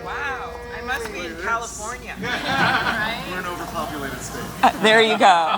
Wow, I must be in California. Right? We're an overpopulated state. There you go.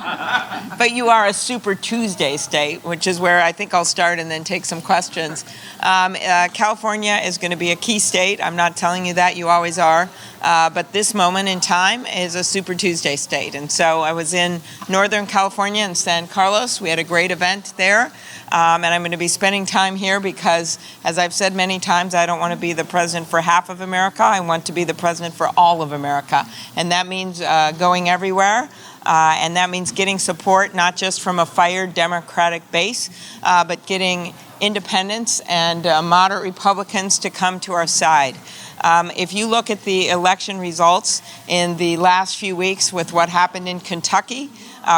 But you are a Super Tuesday state, which is where I think I'll start and then take some questions. California is going to be a key state. I'm not telling you that, you always are. But this moment in time is a Super Tuesday state. And so I was in Northern California in San Carlos. We had a great event there. And I'm going to be spending time here because, as I've said many times, I don't want to be the president for half of America. I want to be the president for all of America. And that means going everywhere. And that means getting support, not just from a fired Democratic base, but getting independents and moderate Republicans to come to our side. If you look at the election results in the last few weeks with what happened in Kentucky,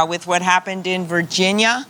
with what happened in Virginia,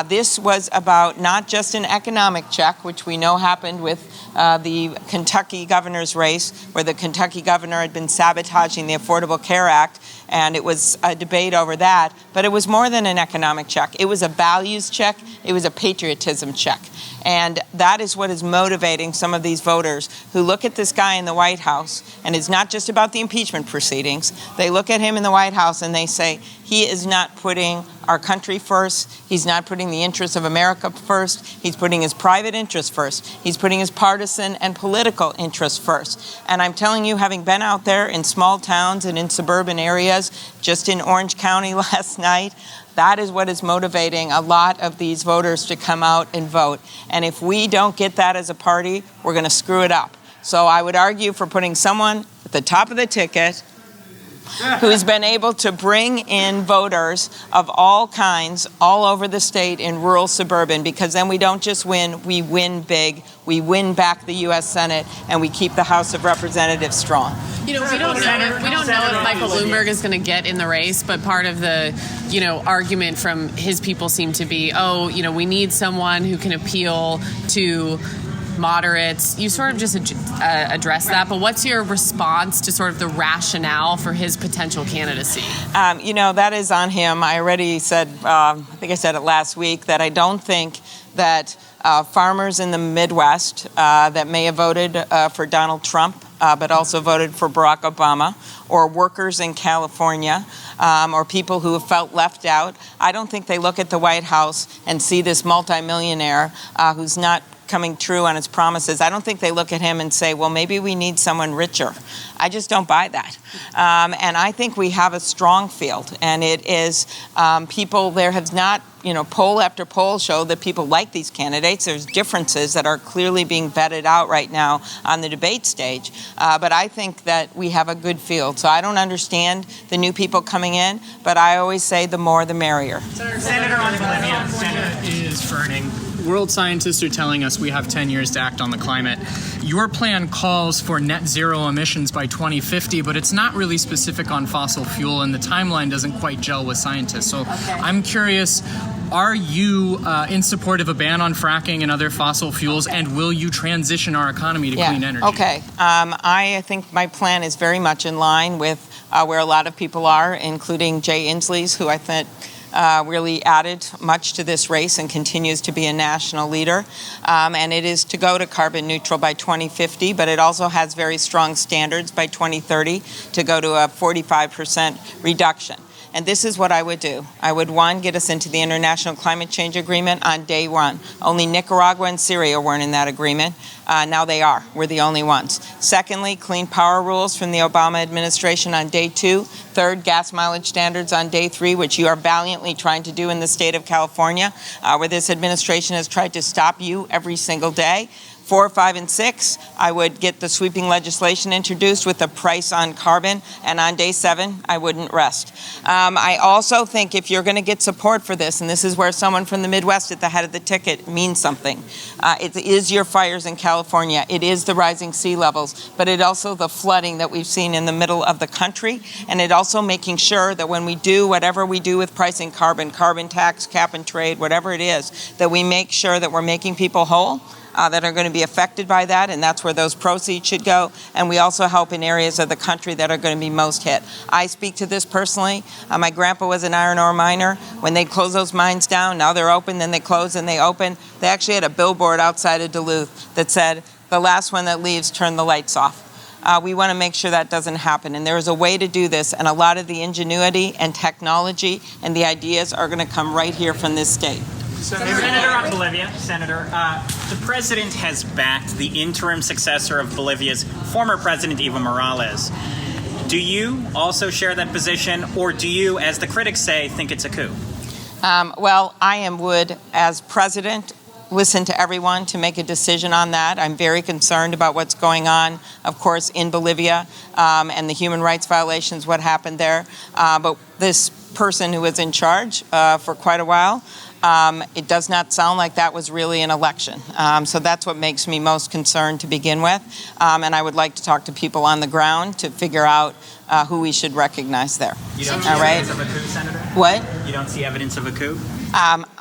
this was about not just an economic check, which we know happened with the Kentucky governor's race, where the Kentucky governor had been sabotaging the Affordable Care Act, and it was a debate over that. But it was more than an economic check. It was a values check. It was a patriotism check. And that is what is motivating some of these voters who look at this guy in the White House, and it's not just about the impeachment proceedings. They look at him in the White House and they say, he is not putting our country first. He's not putting the interests of America first. He's putting his private interests first. He's putting his partisan and political interests first. And I'm telling you, having been out there in small towns and in suburban areas, just in Orange County last night, that is what is motivating a lot of these voters to come out and vote. And if we don't get that as a party, we're going to screw it up. So I would argue for putting someone at the top of the ticket who's been able to bring in voters of all kinds all over the state in rural, suburban, because then we don't just win, we win big. We win back the U.S. Senate, and we keep the House of Representatives strong. You know, we don't know if Michael Bloomberg is going to get in the race, but part of the, argument from his people seemed to be, we need someone who can appeal to moderates. You sort of just addressed that, but what's your response to sort of the rationale for his potential candidacy? That is on him. I already said, I think I said it last week, that I don't think that farmers in the Midwest that may have voted for Donald Trump, but also voted for Barack Obama, or workers in California, or people who have felt left out, I don't think they look at the White House and see this multimillionaire who's not coming true on his promises. I don't think they look at him and say, well, maybe we need someone richer. I just don't buy that. And I think we have a strong field, and it is people, there has not, poll after poll show that people like these candidates. There's differences that are clearly being vetted out right now on the debate stage. But I think that we have a good field. So I don't understand the new people coming in, but I always say the more the merrier. Senator is ferning. World scientists are telling us we have 10 years to act on the climate. Your plan calls for net zero emissions by 2050, but it's not really specific on fossil fuel, and the timeline doesn't quite gel with scientists. So I'm curious, are you in support of a ban on fracking and other fossil fuels, and will you transition our economy to clean energy? Okay. I think my plan is very much in line with where a lot of people are, including Jay Inslee's, who I think really added much to this race and continues to be a national leader. And it is to go to carbon neutral by 2050, but it also has very strong standards by 2030 to go to a 45% reduction. And this is what I would do. I would, one, get us into the International Climate Change Agreement on day one. Only Nicaragua and Syria weren't in that agreement. Now they are. We're the only ones. Secondly, clean power rules from the Obama administration on day two. Third, gas mileage standards on day three, which you are valiantly trying to do in the state of California, where this administration has tried to stop you every single day. 4, 5, and 6, I would get the sweeping legislation introduced with a price on carbon, and on day 7, I wouldn't rest. I also think if you're going to get support for this, and this is where someone from the Midwest at the head of the ticket means something, it is your fires in California, it is the rising sea levels, but it also the flooding that we've seen in the middle of the country, and it also making sure that when we do whatever we do with pricing carbon tax, cap and trade, whatever it is, that we make sure that we're making people whole. that are going to be affected by that, and that's where those proceeds should go. And we also help in areas of the country that are going to be most hit. I speak to this personally. My grandpa was an iron ore miner. When they close those mines down, now they're open, then they close, and they open. They actually had a billboard outside of Duluth that said, "The last one that leaves, turn the lights off." We want to make sure that doesn't happen. And there is a way to do this, and a lot of the ingenuity and technology and the ideas are going to come right here from this state. Senator on Bolivia. Senator, the president has backed the interim successor of Bolivia's former president, Evo Morales. Do you also share that position, or do you, as the critics say, think it's a coup? Well, I would, as president, listen to everyone to make a decision on that. I'm very concerned about what's going on, of course, in Bolivia and the human rights violations, what happened there. But this person who was in charge for quite a while, it does not sound like that was really an election. So that's what makes me most concerned to begin with. And I would like to talk to people on the ground to figure out who we should recognize there. You don't see evidence of a coup, Senator? What? You don't see evidence of a coup?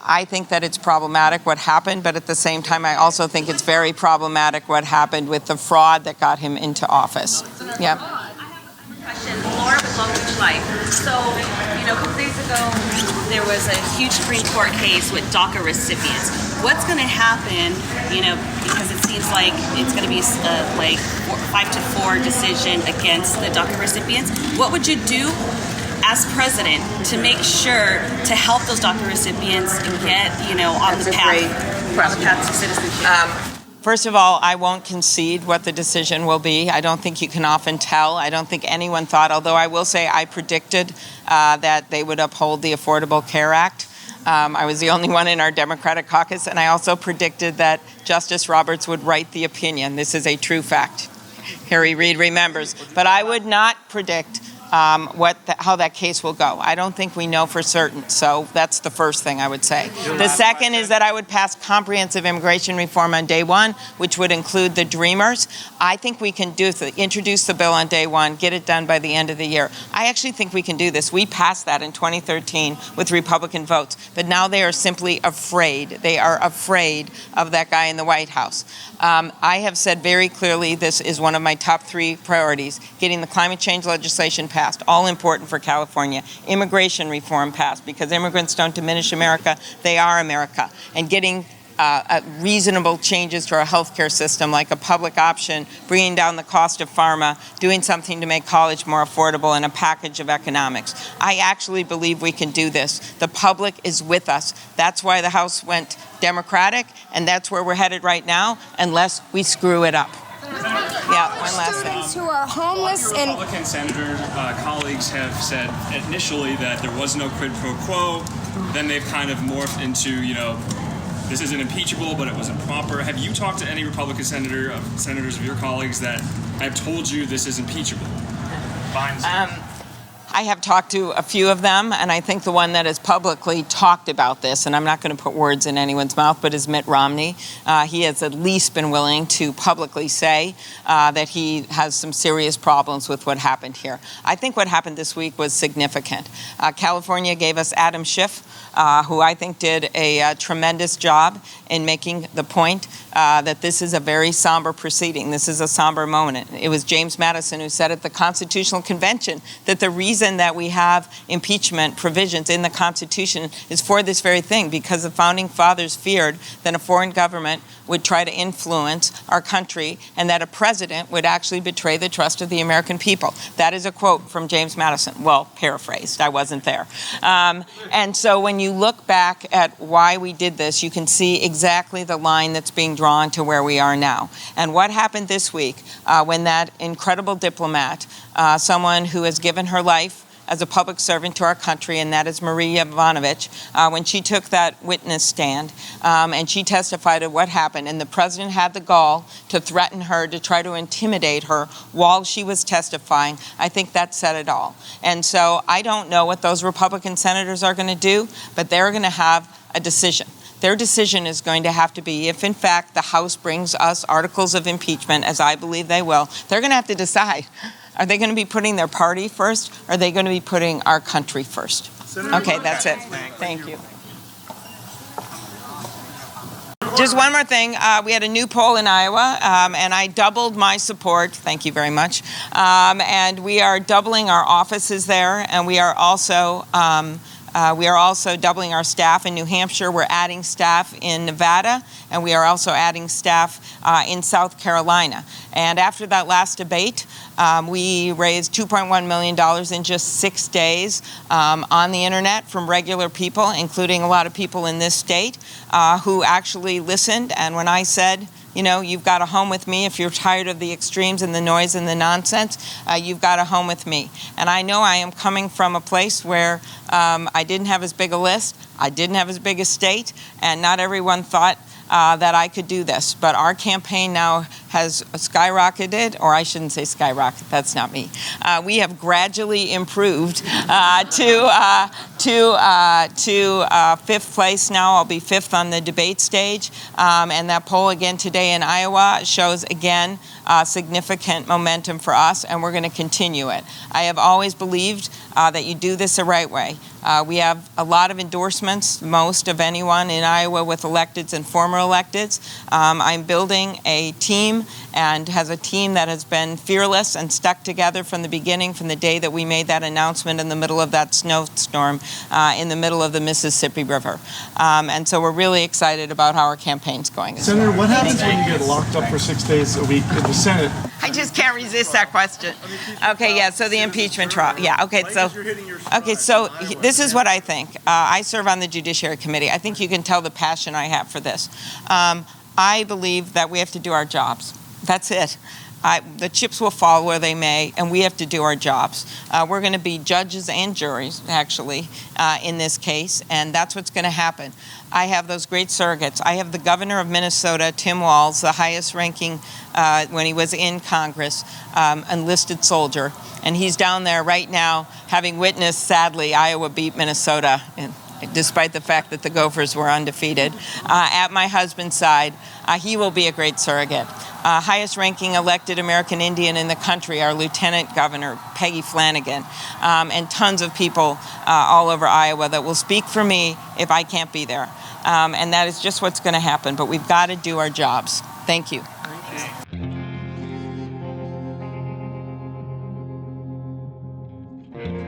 I think that it's problematic what happened, but at the same time, I also think it's very problematic what happened with the fraud that got him into office. Yeah. I have a question. Laura with Long Beach Life. So, a couple days ago, there was a huge Supreme Court case with DACA recipients. What's going to happen, because it seems like it's going to be like 5-4 decision against the DACA recipients. What would you do as president to make sure to help those DACA recipients get, on the path to citizenship? First of all, I won't concede what the decision will be. I don't think you can often tell. I don't think anyone thought, although I will say I predicted that they would uphold the Affordable Care Act. I was the only one in our Democratic caucus, and I also predicted that Justice Roberts would write the opinion. This is a true fact. Harry Reid remembers. But I would not predict how that case will go. I don't think we know for certain, so that's the first thing I would say. The second is that I would pass comprehensive immigration reform on day one, which would include the Dreamers. I think we can introduce the bill on day one, get it done by the end of the year. I actually think we can do this. We passed that in 2013 with Republican votes, but now they are simply afraid. They are afraid of that guy in the White House. I have said very clearly this is one of my top 3 priorities, getting the climate change legislation passed, all important for California. Immigration reform passed, because immigrants don't diminish America, they are America. And getting reasonable changes to our healthcare system, like a public option, bringing down the cost of pharma, doing something to make college more affordable, and a package of economics. I actually believe we can do this. The public is with us. That's why the House went Democratic, and that's where we're headed right now, unless we screw it up. Yeah, one last thing. Students who are homeless and Republican senator colleagues have said initially that there was no quid pro quo. Then they've kind of morphed into, this isn't impeachable, but it was improper. Have you talked to any Republican senators of your colleagues that have told you this is impeachable? I have talked to a few of them, and I think the one that has publicly talked about this, and I'm not going to put words in anyone's mouth, but is Mitt Romney. He has at least been willing to publicly say that he has some serious problems with what happened here. I think what happened this week was significant. California gave us Adam Schiff, who I think did a tremendous job in making the point that this is a very somber proceeding. This is a somber moment. It was James Madison who said at the Constitutional Convention that the reason that we have impeachment provisions in the Constitution is for this very thing, because the Founding Fathers feared that a foreign government would try to influence our country and that a president would actually betray the trust of the American people. That is a quote from James Madison. Well, paraphrased. I wasn't there. And so when you look back at why we did this, you can see exactly the line that's being drawn to where we are now. And what happened this week when that incredible diplomat, someone who has given her life as a public servant to our country, and that is Marie Yovanovitch, when she took that witness stand and she testified of what happened, and the president had the gall to threaten her, to try to intimidate her while she was testifying, I think that said it all. And so I don't know what those Republican senators are going to do, but they're going to have a decision. Their decision is going to have to be, if in fact the House brings us articles of impeachment, as I believe they will, they're going to have to decide. Are they going to be putting their party first? Or are they going to be putting our country first? Okay, that's it. Thank you. Just one more thing. We had a new poll in Iowa, and I doubled my support. Thank you very much. And we are doubling our offices there, and we are also doubling our staff in New Hampshire. We're adding staff in Nevada, and we are also adding staff in South Carolina. And after that last debate, we raised $2.1 million in just 6 days on the internet from regular people, including a lot of people in this state who actually listened. And when I said, you know, you've got a home with me. If you're tired of the extremes and the noise and the nonsense, you've got a home with me. And I know I am coming from a place where I didn't have as big a list, I didn't have as big a state, and not everyone thought that I could do this. But our campaign now has skyrocketed, or I shouldn't say skyrocket, that's not me. We have gradually improved to fifth place now. I'll be fifth on the debate stage. And that poll again today in Iowa shows again significant momentum for us, and we're going to continue it. I have always believed that you do this the right way. We have a lot of endorsements, most of anyone in Iowa with electeds and former electeds. I'm building a team and has a team that has been fearless and stuck together from the beginning, from the day that we made that announcement in the middle of that snowstorm in the middle of the Mississippi River. And so we're really excited about how our campaign's going. Senator, what happens when you get locked up for 6 days a week in the Senate? I just can't resist that question. Okay, yeah, so the impeachment trial. Yeah, okay, so this is what I think. I serve on the Judiciary Committee. I think you can tell the passion I have for this. I believe that we have to do our jobs. That's it. The chips will fall where they may, and we have to do our jobs. We're going to be judges and juries, actually, in this case, and that's what's going to happen. I have those great surrogates. I have the governor of Minnesota, Tim Walz, the highest ranking, when he was in Congress, enlisted soldier, and he's down there right now having witnessed, sadly, Iowa beat Minnesota, despite the fact that the Gophers were undefeated. At my husband's side, he will be a great surrogate. Highest ranking elected American Indian in the country, our Lieutenant Governor, Peggy Flanagan, and tons of people all over Iowa that will speak for me if I can't be there. And that is just what's going to happen, but we've got to do our jobs. Thank you. Okay.